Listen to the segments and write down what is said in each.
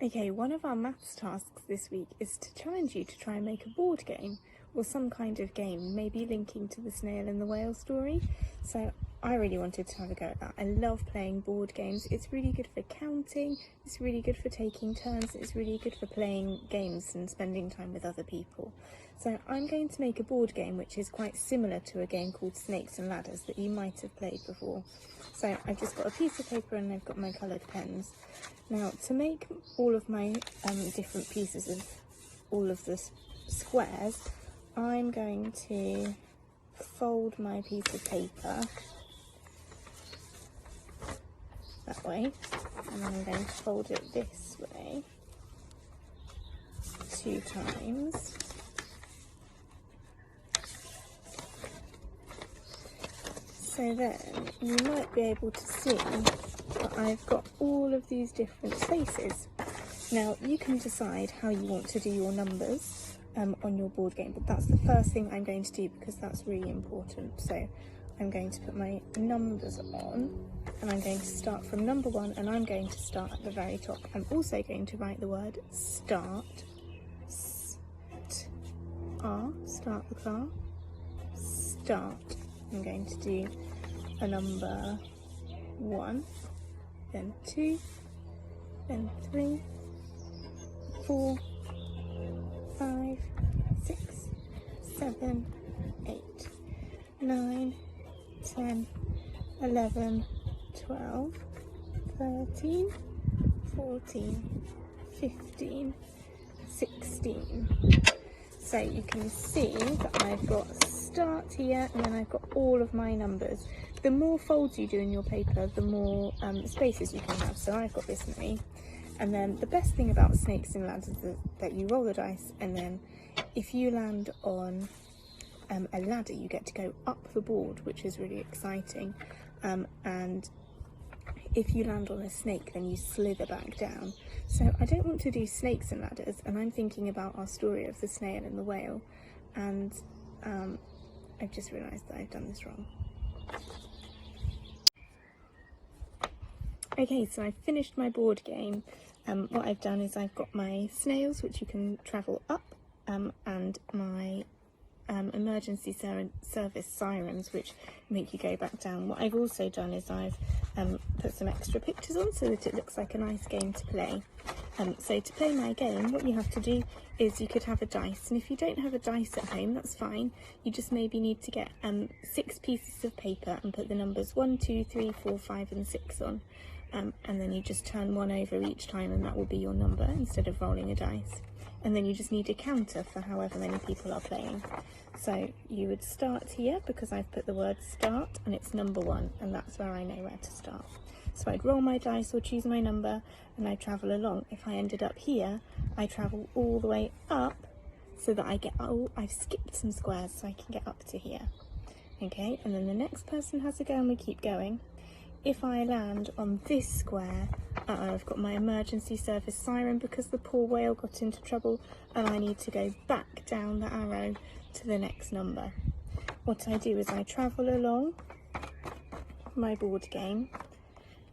Okay, one of our maths tasks this week is to challenge you to try and make a board game or some kind of game, maybe linking to the snail and the whale story. So I really wanted to have a go at that. I love playing board games. It's really good for counting, it's really good for taking turns, it's really good for playing games and spending time with other people. So I'm going to make a board game which is quite similar to a game called Snakes and Ladders that you might have played before. So I've just got a piece of paper and I've got my coloured pens. Now, to make all of my different pieces of all of the squares, I'm going to fold my piece of paper that way, and then I'm going to fold it this way 2 times. So then you might be able to see that I've got all of these different spaces. Now you can decide how you want to do your numbers on your board game, but that's the first thing I'm going to do because that's really important. So I'm going to put my numbers on and I'm going to start from number 1 and I'm going to start at the very top. I'm also going to write the word start, start the car, start. I'm going to do a number 1, then 2, then 3, 4, 5, 6, 7, 8, 9, 10, 11, 12, 13, 14, 15, 16. So you can see that I've got start here and then I've got all of my numbers. The more folds you do in your paper, the more spaces you can have. So I've got this many. And then the best thing about Snakes and Ladders is that you roll the dice, and then if you land on a ladder, you get to go up the board, which is really exciting. And if you land on a snake, then you slither back down. So I don't want to do Snakes and Ladders, and I'm thinking about our story of the snail and the whale, and I've just realised that I've done this wrong. Okay, so I've finished my board game. What I've done is I've got my snails, which you can travel up, and my emergency service sirens, which make you go back down. What I've also done is I've put some extra pictures on so that it looks like a nice game to play. So to play my game, what you have to do is you could have a dice, and if you don't have a dice at home, that's fine. You just maybe need to get 6 pieces of paper and put the numbers 1, 2, 3, 4, 5 and 6 on, and then you just turn 1 over each time and that will be your number instead of rolling a dice. And then you just need a counter for however many people are playing. So you would start here because I've put the word start and it's number 1, and that's where I know where to start. So I'd roll my dice or choose my number and I travel along. If I ended up here, I travel all the way up so that I get, I've skipped some squares so I can get up to here. Okay, and then the next person has a go and we keep going. If I land on this square, I've got my emergency service siren because the poor whale got into trouble and I need to go back down the arrow to the next number. What I do is I travel along my board game,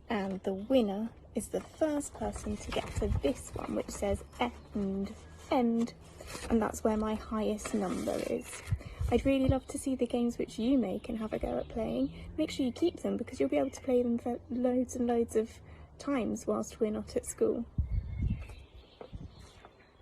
and the winner is the first person to get to this one, which says end, and that's where my highest number is. I'd really love to see the games which you make and have a go at playing. Make sure you keep them because you'll be able to play them for loads and loads of times whilst we're not at school.